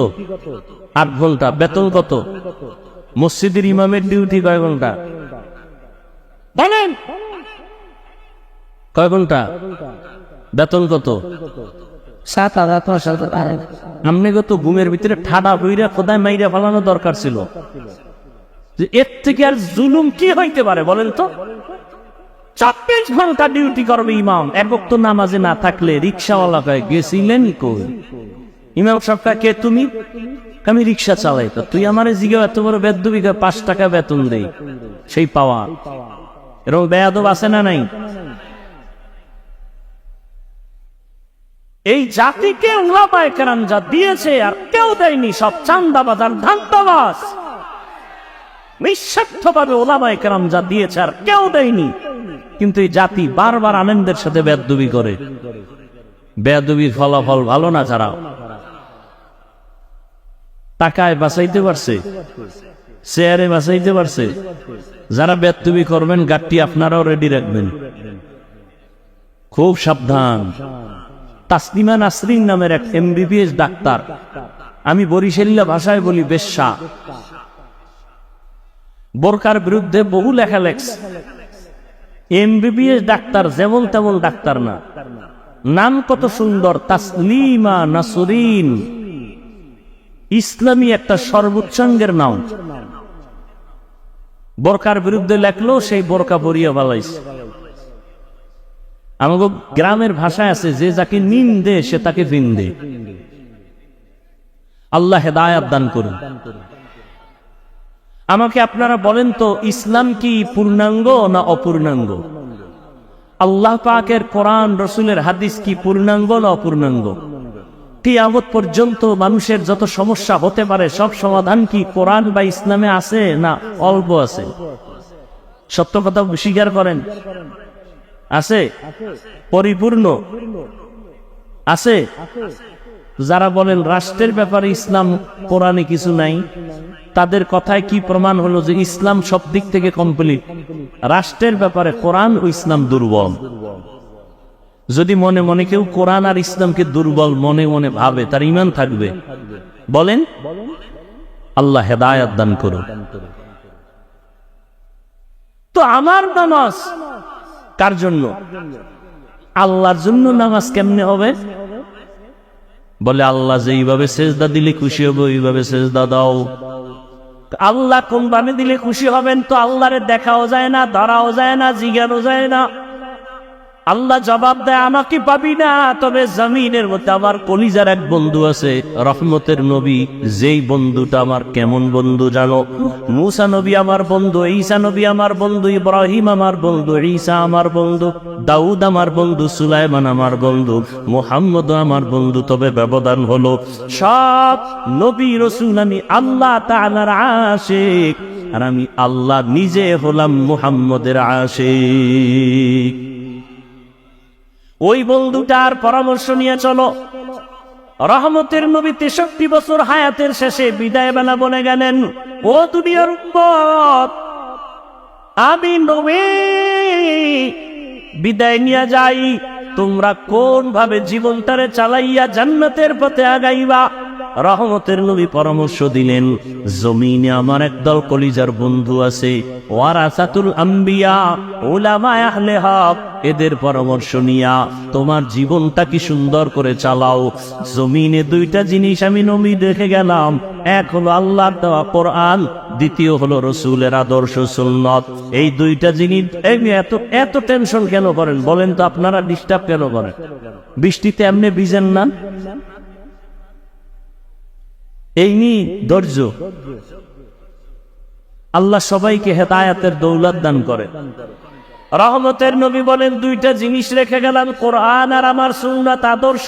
8 ঘন্টা। বেতন কত? মসজিদের ইমামের ডিউটি কয় ঘন্টা বলেন? কয় ঘন্টা? বেতন কত? 7,000। আমনে কত ঘুমের ভিতরে ঠাডা বইরা খোদায় মাইরা ফেলানো দরকার ছিল। এর থেকে আর জুলুম কি হইতে পারে বলেন তো? 24 ঘন্টা ডিউটি করবে ইমাম। এক ওয়াক্ত নামাজে না থাকলে রিক্সাওয়ালা কয় গেছিলেন কই? ইমাম সাহেব কে তুমি? আমি রিক্সা চালাই। তো তুই আমারে জিগাও এত বড় বেদবি? 5 টাকা বেতন দেই, সেই পাওয়া। এরকম বেয়াদব আছে না নাই? এই জাতিকে উলামায়ে কেরাম যা দিয়েছে আর কেউ দেয়নি। সব চান্দাবাজ আর ধান্দাবাজ। নিঃস্বার্থভাবে উলামায়ে কেরাম যা দিয়েছে আর কেউ দেয়নি। কিন্তু এই জাতি বারবার আলেমদের সাথে বেয়াদবি করে। বেয়াদবির ফলাফল ভালো না। যারা টাকায় বাঁচাইতে পারছে, শেয়ারে বাঁচাইতে পারছে, যারা বেয়াদবি করবেন গাড়ি আপনারাও রেডি রাখবেন। খুব সাবধান। তাসলিমা নাসরিন নামের এক MBBS ডাক্তার, আমি বরিশালীয় ভাষায় বলি বেশ্যা, বোরকার বিরুদ্ধে বহু লেখা লেখছে। MBBS ডাক্তার, যেমন তেমন ডাক্তার না। নাম কত সুন্দর, তাসলিমা নাসরিন। ইসলামী একটা সর্বোচ্চাঙ্গের নাম। বোরকার বিরুদ্ধে লেখলো, সেই বোরকা পরিয়া বালাইছে। আমাকে গ্রামের ভাষায় আছে, যে যাকে নিন্দে সে তাকে ফিন্দে। আল্লাহ হেদায়াত দান করুন। আমাকে আপনারা বলেন তো, ইসলাম কি পূর্ণাঙ্গ না অপূর্ণাঙ্গ? আল্লাহ পাকের কোরআন রসুলের হাদিস কি পূর্ণাঙ্গ না অপূর্ণাঙ্গ? কিয়ামত পর্যন্ত মানুষের যত সমস্যা হতে পারে সব সমাধান কি কোরআন বা ইসলামে আছে না অল্প আছে? সত্য কথা স্বীকার করেন। আছে? পরিপূর্ণ আছে? যারা বলেন রাষ্ট্রের ব্যাপারে ইসলাম কোরআনে কিছু নাই, তাদের কথায় কি প্রমাণ হলো যে ইসলাম সব দিক থেকে কমপ্লিট? রাষ্ট্রের ব্যাপারে কোরআন ও ইসলাম দুর্বল। যদি মনে মনে কেউ কোরআন আর ইসলামকে দুর্বল মনে মনে ভাবে, তার ঈমান থাকবে? বলেন? আল্লাহ হেদায়াত দান করুন। তো আমার নামাজ কার জন্য? আল্লাহর জন্য। নামাজ কেমনে হবে? বলে আল্লাহ যেইভাবে সেজদা দিলে খুশি হবে ওইভাবে সেজদা দাও। আল্লাহ কোন ভাবে দিলে খুশি হবেন তো আল্লাহরে দেখাও যায় না, ধরাও যায় না, জিজ্ঞানো যায় না। আল্লাহ জবাব দেয়, আমাকে পাবি না। তবে জমিনের মধ্যে আমার কলিজার এক বন্ধু আছে, রহমতের নবী। যেই বন্ধুটা আমার কেমন বন্ধু জানো? মুসা নবী আমার বন্ধু, ঈসা নবী আমার বন্ধু, ইব্রাহিম আমার বন্ধু, ঈসা আমার বন্ধু, দাউদ আমার বন্ধু, সুলাইমান আমার বন্ধু, মুহাম্মদ আমার বন্ধু। তবে ব্যবধান হলো, সব নবী রাসূল আমি আল্লাহ তাআলার আশিক, আর আমি আল্লাহ নিজে হলাম মুহাম্মদের আশিক। ওই বন্ধুটার পরামর্শ নিয়ে চলো। রহমতের নবী 63 বছর হায়াতের শেষে বিদায় বেলা বলে গেলেন, ও দুনিয়ার উম্মত, আমি নবী বিদায় নিয়ে যাই। তোমরা কোন ভাবে জীবনটারে চালাইয়া জান্নাতের পথে আগাইবা? রহমতের নবী পরামর্শ দিলেন, জমিনে আমার একদল কলিজার বন্ধু আছে, ওয়ারাসাতুল আম্বিয়া, উলামায়ে আহলে হক, এদের পরামর্শ নিয়া তোমার জীবনটা কি সুন্দর করে চালাও। জমিনে 2টা জিনিস আমি নবী দেখে গেলাম, এক হলো আল্লাহর দেওয়া কোরআন, দ্বিতীয় হলো রাসূলের আদর্শ সুন্নাত। এই 2টা জিনিস। এত টেনশন কেন করেন বলেন তো? আপনারা ডিস্টার্ব কেন করেন? বৃষ্টিতে এমনি ভিজেন না? এই নি ধৈর্য। আল্লাহ সবাইকে হেদায়াতের দৌলত দান করে। রহমতের নবী বলেন, 2টা জিনিস রেখে গেলাম, কোরআন আর আমার সুন্নাত আদর্শ।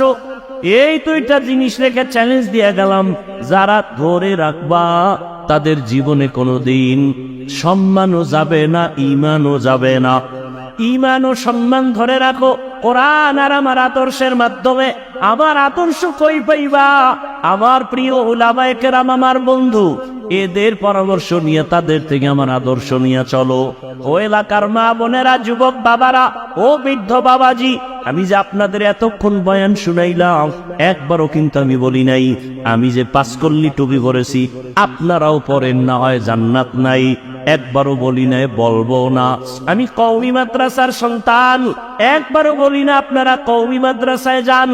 এই 2টা জিনিস রেখে চ্যালেঞ্জ দিয়ে গেলাম, যারা ধরে রাখবা তাদের জীবনে কোনোদিন সম্মানও যাবে না, ঈমানও যাবে না। ঈমান ও সম্মান ধরে রাখো কোরআন আর আমার আদর্শের মাধ্যমে। আমার আদর্শ কই পাইবা? আমার প্রিয় উলামায়ে কেরাম, আমার বন্ধু, এদের পরামর্শ নিয়ে, তাদের থেকে আমার আদর্শ নিয়ে চলো। ও এলাকার মা বোনেরা, যুবক বাবারা, ও বৃদ্ধ বাবাজি, আমি যে আপনাদের এতক্ষণ বয়ান শুনাইলাম, একবারও কিন্তু আমি বলি নাই আমি যে পাঁচকল্লি টুপি পরেছি আপনারাও পরেন, না হয় জান্নাত নাই। একবারও বলি নাই, বলবো না। আমি কওমি মাদ্রাসার সন্তান, একবারও বলি না আপনারা কওমি মাদ্রাসায় যান,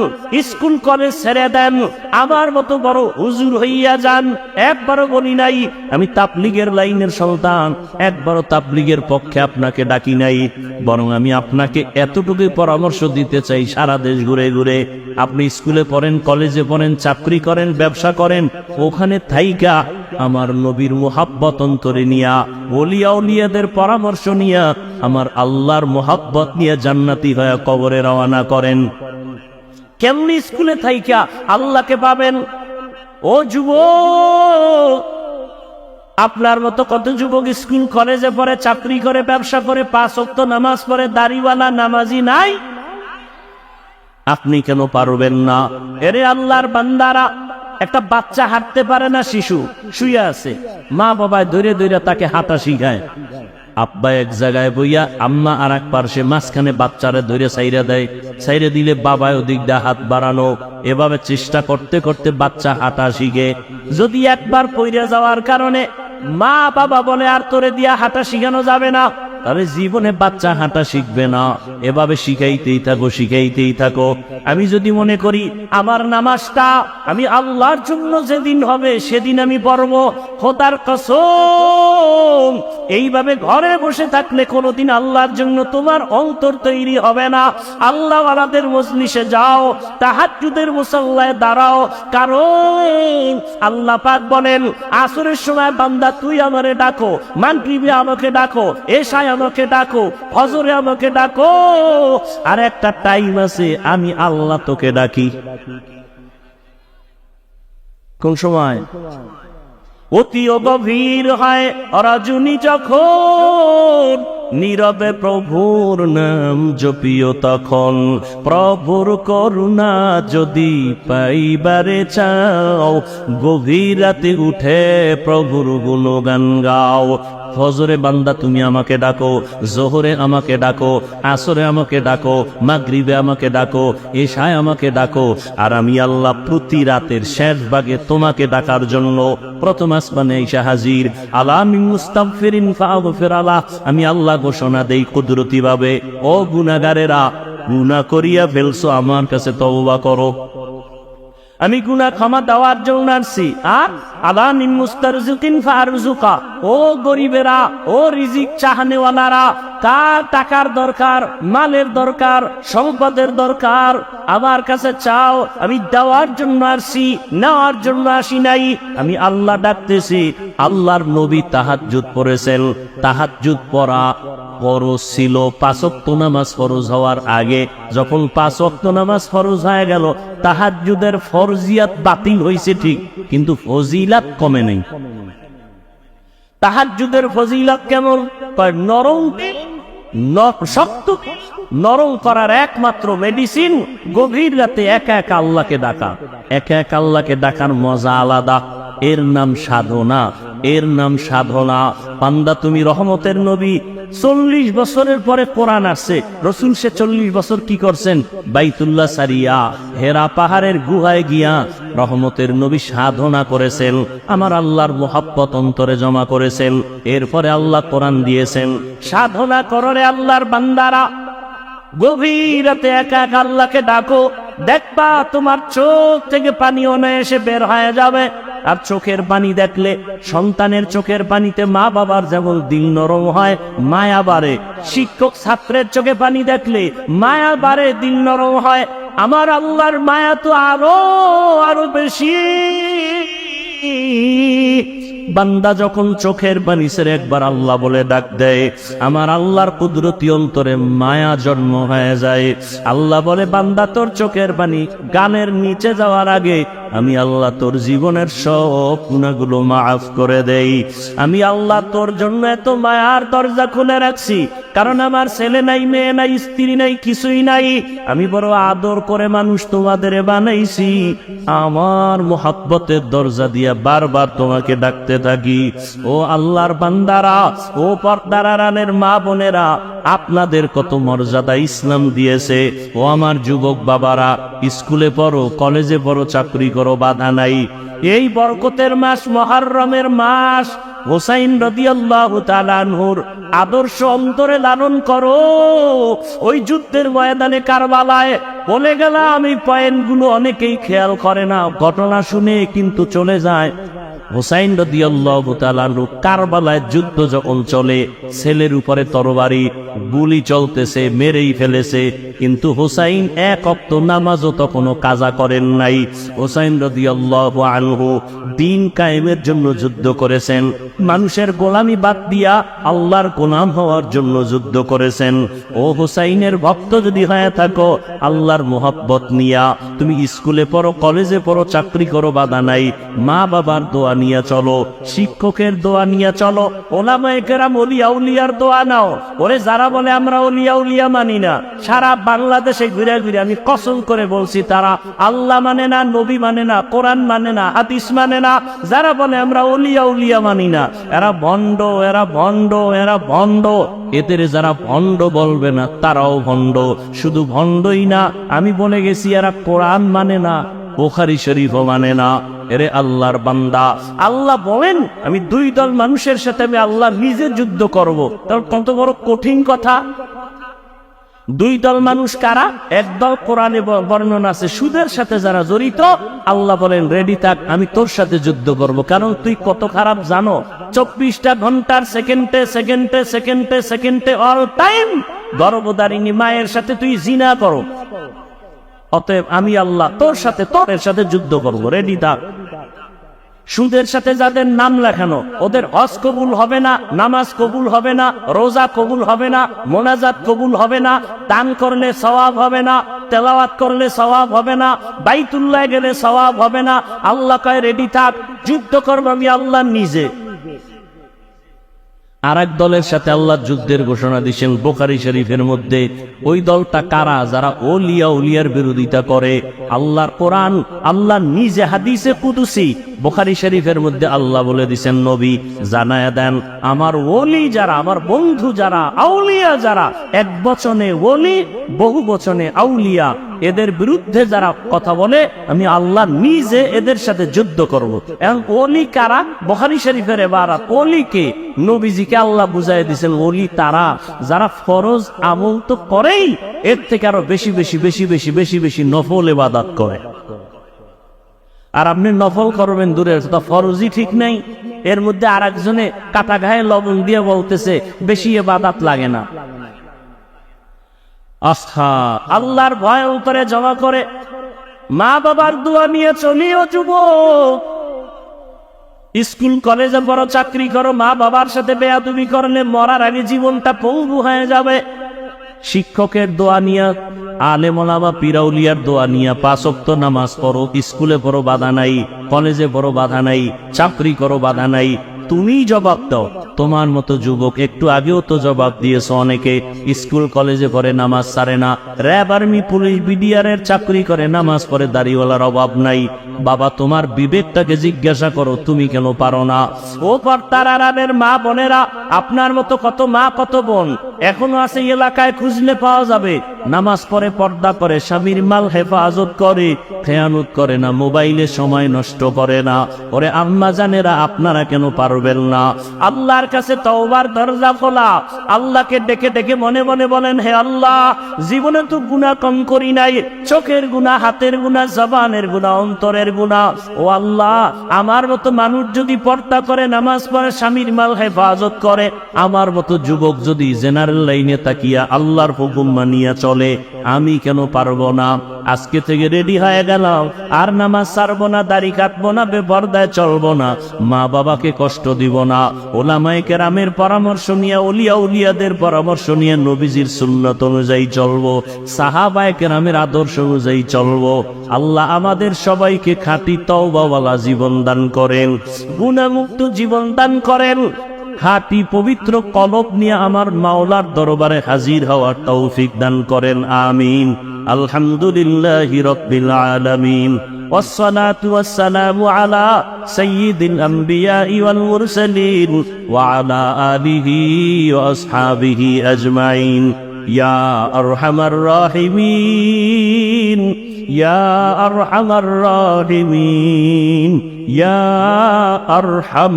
স্কুল কলেজ ছেড়ে দেন, আমার মতো বড় হুজুর হইয়া যান। একবারও বলি নাই আমি তাবলীগের লাইনের সন্তান, একবারও তাবলীগের পক্ষে আপনাকে ডাকি নাই। বরং আমি আপনাকে এতটুকু পরামর্শ দিতে চাই, সারা দেশ ঘুরে ঘুরে আপনি স্কুলে পড়েন, কলেজে পড়েন, চাকরি করেন, ব্যবসা করেন, ওখানে থাইকা আমার নবীর মুহাব্বত অন্তরে নিয়া, ওলিয়া উলিয়াদের পরামর্শ নিয়া, আমার আল্লাহর মুহাব্বত নিয়ে জান্নাতি হয়ে কবরে রওনা করেন। কেমনি স্কুলে থাইকা আল্লাহকে পাবেন? ও যুবক, আপনার মতো কত যুবক স্কুল কলেজে পড়ে, চাকরি করে, ব্যবসা করে, 5 ওয়াক্ত নামাজ পড়ে, দাড়িওয়ালা নামাজি নাই? আপনি কেন পারবেন না? এরে আল্লাহর বান্দারা, একটা বাচ্চা হাঁটতে পারে না, শিশু শুয়ে আছে, মা বাবা ধরে ধরে তাকে হাঁটা শিখায়। আব্বা এক জায়গায় বইয়া, আম্মা আর এক পার্শ্বে, মাঝখানে বাচ্চারে ধরে সাইরা দেয়। সাইরে দিলে বাবা ওদিক দিয়ে হাত বাড়ানো। এভাবে চেষ্টা করতে করতে বাচ্চা হাঁটা শিখে। যদি একবার পইরা যাওয়ার কারণে মা বাবা বলে আর তোরে দিয়া হাঁটা শিখানো যাবে না, তাহলে জীবনে বাচ্চা হাঁটা শিখবে না। এভাবে শিখাইতেই থাকো, শিখাইতেই থাকো। আমি যদি মনে করি আমার নামাজটা আমি আল্লাহর জন্য যেদিন হবে সেদিন আমি পড়বো, খোদার কসম, এইভাবে ঘরে বসে থাকলে কোনোদিন আল্লাহর জন্য তোমার অন্তর তৈরি হবে না। আল্লাহ ওয়ালাদের মজলিসে যাও, তাহাজ্জুদের মুসাল্লায় দাঁড়াও, কারণ আল্লাহ পাক বলেন আসরের সময় বান্দা তুই আমারে ডাকো, মাগরিবে আমাকে ডাকো, এশায় আমাকে ডাকো, ফজরে আমাকে ডাকো, আর একটা টাইম আছে আমি আল্লাহ তোকে ডাকি। কোন সময়? অতি গভীর হয় রজনী যখন, নীরবে প্রভুর নাম জপিও তখন। প্রভুর করুণা যদি পাইবারে চাও, গভীর রাতে উঠে প্রভুর গুণগান গাও। ফজরে বান্দা তুমি আমাকে ডাকো, জোহরে আমাকে ডাকো, আসরে আমাকে ডাকো, মাগরিবে আমাকে ডাকো, এশায় আমাকে ডাকো, আর আমি আল্লাহ প্রতি রাতের শেষ ভাগে তোমাকে ডাকার জন্য প্রথম আসমানে এসে হাজির। আলা মিন মুস্তাগফিরিন ফাগফির আলাহ, আমি আল্লাহ ঘোষণা দেই কুদরতি ভাবে, ও গুনাহগারেরা, গুনাহ করিয়া ফেলছো, আমার কাছে তওবা করো, আমি গুনাহ ক্ষমা দেওয়ার জন্য আসছি। আর আলা মিন মুস্তারজিকিন ফারজুকা, ও গরিবেরা, ও রিজিক চাহনেওয়ালারা, কার টাকার দরকার, মালের দরকার, সম্পদের দরকার, আমার কাছে চাও, আমি দেওয়ার জন্য আসছি, নেওয়ার জন্য আসি নাই। আমি আল্লাহ ডাকতেছি। আল্লাহর নবী তাহাজ্জুদ পড়েছেন। তাহাজ্জুদ পড়া ফরজ ছিল 5 ওয়াক্ত নামাজ ফরজ হওয়ার আগে। যখন 5 ওয়াক্ত নামাজ ফরজ হয়ে গেল, তাহাজ্জুদের ফরজিয়াত বাতিল হয়েছে ঠিক, কিন্তু ফজিলাত কমে নাই। তাহাজ্জুদের ফজিলাত কেমন? নরম শক্ত নরম করার একমাত্র মেডিসিন গভীর রাতে একা একা আল্লাহকে ডাকা। একা একা আল্লাহকে ডাকার মজা আলাদা। এর নাম সাধনা, এর নাম সাধনা। বান্দা তুমি রহমতের নবী, 40 বছরের পরে কোরআন আসছে। রসুল সে 40 বছর কি করছেন? বাইতুল্লাহ সারিয়া, হেরা পাহাড়ের গুহায় গিয়া রহমতের নবী সাধনা করেছেন, আমার আল্লাহর মুহাব্বত অন্তরে জমা করেছেন। এরপরে আল্লাহ কোরআন দিয়েছেন। সাধনা কররে আল্লাহর বান্দারা, গভীর রাতে একা একা আল্লাহকে ডাকো, দেখবা তোমার চোখ থেকে পানি অনায়াসে বের হয়ে যাবে। আর চোখের পানি দেখলে, সন্তানের চোখের পানিতে মা বাবার যেমন দিল নরম হয়, মায়া বাড়ে। শিক্ষক ছাত্রের চোখে পানি দেখলে মায়া বাড়ে, দিল নরম হয়। আমার আল্লাহর মায়া তো আরো আরো বেশি। বান্দা যখন চোখের পানি ছেড়ে একবার আল্লাহ বলে ডাক দেয়, আমার আল্লাহর কুদরতি অন্তরে মায়া জন্ম হয়ে যায়। আল্লাহ বলে, বান্দা তোর চোখের পানি গানের নিচে যাওয়ার আগে আমি আল্লাহ তোর জীবনের সব গুনাহগুলো মাফ করে দেই। আমি আল্লাহ তোর জন্য এত মায়ার দরজা খুলে রাখছি, কারণ আমার ছেলে নাই, মেয়ে নাই, স্ত্রী নাই, কিছুই নাই। আমি বড় আদর করে মানুষ তোমাদের বানাইছি, আমার মোহাব্বতের দরজা দিয়া বারবার তোমাকে ডাকতে থাকি। ও আল্লাহর বান্দারা, ও পর্দার আড়ালের মা বোনেরা, আপনাদের কত মর্যাদা ইসলাম দিয়েছে। ও আমার যুবক বাবারা, স্কুলে পড়ো, কলেজে পড়ো, চাকরি করো, বাধা নাই। এই বরকতের মাস, মুহররমের মাস, হুসাইন রাদিয়াল্লাহু তাআলা আনহুর আদর্শ অন্তরে লালন করো। ওই যুদ্ধের ময়দানে কারবালায় বলে গেলাম, এই পয়েন্টগুলো অনেকেই খেয়াল করে না, ঘটনা শুনে কিন্তু চলে যায়। হুসাইন রাদিয়াল্লাহু তাআলা আনহু কারবালায় যুদ্ধ যখন চলে, ছেলের উপরে তরবারি গুলি চলতেছে, মেরেই ফেলেছে, কিন্তু হুসাইন এক ওয়াক্ত নামাজও তখনও কাজা করেন নাই। হুসাইন রাদিয়াল্লাহু আনহু দ্বীন কায়েমের জন্য যুদ্ধ করেছেন, মানুষের গোলামি বাদ দিয়া আল্লাহর গোলাম হওয়ার জন্য যুদ্ধ করেছেন। ও হুসাইনের ভক্ত যদি হয়ে থাকো, আল্লাহর মোহাব্বত নিয়া তুমি স্কুলে পড়ো, কলেজে পড়ো, চাকরি করো, বাধা নাই। মা বাবার দোয়া নিয়ে চলো, শিক্ষকের দোয়া নিয়ে চলো, ওলামায়ে কেরাম ওলি আউলিয়ার দোয়া নাও। ওরে যারা বলে আমরা ওলি আউলিয়া মানি না, সারা বাংলাদেশে ঘুরে ঘুরে আমি কসম করে বলছি, তারা আল্লাহ মানে না, নবী মানে না, কোরআন মানে না, হাদিস মানে না। যারা বলে আমরা ওলি আউলিয়া মানি না, এরা ভণ্ড, এরা ভণ্ড, এরা ভণ্ড। এদের যারা ভণ্ড বলবে না, তারাও ভণ্ড। শুধু ভণ্ডই না, আমি বলে গেছি এরা কোরআন মানে না, বুখারী শরীফও মানে না। এরে আল্লাহর বান্দা, আল্লাহ বলেন আমি দুই দল মানুষের সাথে আমি আল্লাহ নিজে যুদ্ধ করব। তার কত বড় কঠিন কথা। দুই দল মানুষ কারা? একদল কোরআনে বর্ণনা আছে সুদের সাথে যারা জড়িত, আল্লাহ বলেন রেডি থাক, আমি তোর সাথে যুদ্ধ করব। কারণ তুই কত খারাপ জানো, 24টা ঘন্টার সেকেন্ডে সেকেন্ডে সেকেন্ডে সেকেন্ডে অল টাইম গর্ভধারিণী মায়ের সাথে তুই জিনা করো। অতএব আমি আল্লাহ তোর সাথে যুদ্ধ করব, রেডি থাক। সুদের সাথে যাদের নাম লেখানো, ওদের হজ কবুল হবে না, নামাজ কবুল হবে না, রোজা কবুল হবে না, মোনাজাত কবুল হবে না, দান করলে সওয়াব হবে না, তেলাওয়াত করলে সওয়াব হবে না, বাইতুল্লাহ গেলে সওয়াব হবে না। আল্লাহ কয় রেডি থাক, যুদ্ধ করব আমি আল্লাহ নিজে। আর এক দলের সাথে আল্লাহ যুদ্ধের ঘোষণা দিয়েছেন বুখারী শরীফের মধ্যে। ওই দলটা কারা? যারা ওলিয়া উলিয়ার বিরোধিতা করে। আল্লাহর কোরআন, আল্লাহ নিজে হাদিসে কুদসি বুখারী শরীফের মধ্যে আল্লাহ বলে দিয়েছেন, নবী জানায়া দেন আমার ওলি যারা, আমার বন্ধু যারা, আউলিয়া যারা, এক বচনে ওলি, বহু বচনে আউলিয়া, এদের বিরুদ্ধে যারা কথা বলে আমি আল্লাহ নিজে এদের সাথে যুদ্ধ করব। এবং ওলি কারা? বুখারী শরীফের ইবারত। ওলিকে নবীজিকে আল্লাহ বুঝাই দিয়েছেন, ওলি তারা যারা ফরজ আমল তো করেই, এর থেকে আরো বেশি বেশি বেশি বেশি বেশি বেশি নফল ইবাদত করে। আর আপনি নফল করবেন দূরের কথা, ফরজই ঠিক নাই। এর মধ্যে আর একজনে কাটা গায়ে লবণ দিয়ে বলতেছে বেশি ইবাদত লাগে না। আস্থা আল্লাহর ভয় উপরে জমা করে মা বাবার দোয়া নিয়ে চলিও যুবক। স্কুল কলেজে বড় চাকরি করো, মা বাবার সাথে বেয়াদবি করলে মরার আগে জীবনটা পঙ্গু হয়ে যাবে। শিক্ষকের দোয়া নিয়া, আলেম ওলামা পীরাউলিয়ার দোয়া নিয়া 5 ওয়াক্ত নামাজ পড়ো, স্কুলে পড়ো, বাধা নাই, কলেজে পড়ো, বাধা নাই, চাকরি করো, বাধা নাই। তুমি জবাব দাও। তোমার মতো যুবক একটু আগেও তো জবাব দিয়েছো, অনেকে স্কুল কলেজে পড়ে নামাজ ছাড়ে না, র্যাব আর্মি পুলিশ বিডিআরের চাকরি করে নামাজ পড়ে, দাড়িওয়ালার অভাব নাই। বাবা তোমার বিবেকটাকে জিজ্ঞাসা করো, তুমি কেন পারো না? ও পর্দার আড়ালের মা বোনেরা, আপনার মতো কত মা কত বোন এখনো আছে এলাকায়, খুঁজলে পাওয়া যাবে। নামাজ পড়ে, পর্দা করে, স্বামীর মাল হেফাজত করে, খেয়ানত করে না, মোবাইলে সময় নষ্ট করে না। ওরে আম্মা জানেরা, আপনারা কেন পারবেন না? আল্লাহর কাছে তওবার দরজা খোলা। আল্লাহকে ডেকে ডেকে মনে মনে বলেন, হে আল্লাহ, জীবনে তো গুনাহ কম করি নাই, চোখের গুনাহ, হাতের গুনাহ, জবানের গুনাহ, অন্তরের গুনাহ। ও আল্লাহ, আমার মতো মানুষ যদি পর্দা করে, নামাজ পড়ে, স্বামীর মাল হেফাজত করে, আমার মতো যুবক যদি জেনারেল লাইনে তাকিয়া আল্লাহর হুকুম মানিয়া চলে, বলে আমি কেন পারবো না? আজকে থেকে রেডি হয়ে গেলাম, আর নামাজ ছাড়বো না, দাড়ি কাটবো না, বেপরদায় চলবো না, মা বাবাকে কষ্ট দিব না, ওলামায়ে কেরামের পরামর্শ নিয়ে, ওলিয়া উলিয়াদের পরামর্শ নিয়ে নবীজির সুন্নাত অনুযায়ী চলবো, সাহাবায়ে কেরামের আদর্শ অনুযায়ী চলবো। আল্লাহ আমাদের সবাইকে খাঁটি তওবাওয়ালা জীবন দান করেন, গুনাহমুক্ত জীবন দান করেন, খাঁটি পবিত্র কলব নিয়ে আমার মাওলার দরবারে হাজির হওয়ার তৌফিক দান করেন, আমিন। আলহামদুলিল্লাহি রাব্বিল আলামিন, والصلاة والسلام على سيد الأنبياء والمرسلين وعلى آله وأصحابه أجمعين يا أرحم الراحمين يا أرحم الراحمين يا أرحم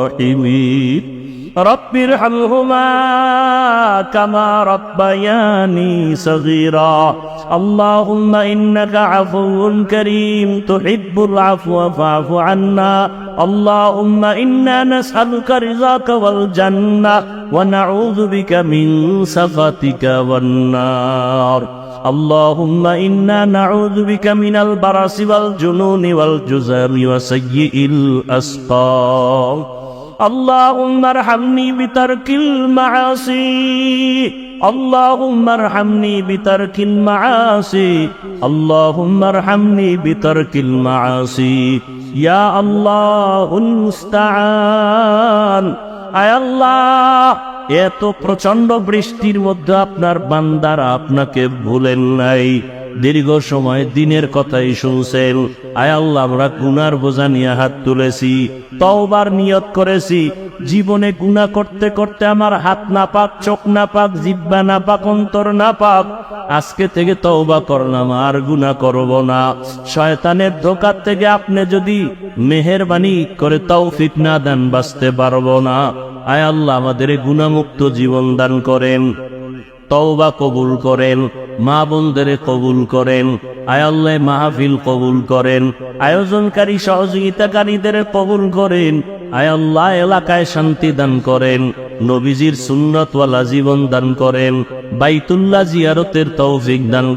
الراحمين رب ارحمهما كما ربياني صغيرا اللهم إنك عفو كريم تحب العفو فاعف عنا اللهم إنا نسألك رضاك والجنة ونعوذ بك من سخطك والنار اللهم إنا نعوذ بك من البرص والجنون والجذام وسيء الأسقام اللهم ارحمني بترك المعاصي اللهم ارحمني بترك المعاصي اللهم ارحمني بترك المعاصي يا الله المستعان আয় আল্লাহ, এত প্রচন্ড বৃষ্টির মধ্যে আপনার বান্দারা আপনাকে ভুলেন নাই, দীর্ঘ সময় দিনের কথাই শুনছেন। আয় আল্লাহ, আমরা গুনার বোঝা নিয়ে হাত তুলেছি, তওবার নিয়ত করেছি, জীবনে গুনাহ করতে করতে আমার হাত না পাক, চোখ না পাক, জিহ্বা না পাক, অন্তর না পাক, আজকে থেকে তওবা করলাম, আর গুনাহ করব না। শয়তানের ধোঁকা থেকে আপনি যদি মেহেরবানি করে তৌফিক না দেন, বাঁচতে পারবো না। আয় আল্লাহ, আমাদের গুনাহমুক্ত জীবন দান করেন, তওবা কবুল করেন, মা বোনদের কবুল করেন। আয় আল্লাহ, মাহফিল কবুল করেন, আয়োজনকারী সহযোগিতাকারীদের কবুল করেন। আয় আল্লাহ, এলাকায় শান্তি দান করেন, নবীজির সুন্নতওয়ালা জীবন দান করেন, বাইতুল্লাহ জিয়ারতের তৌফিক দান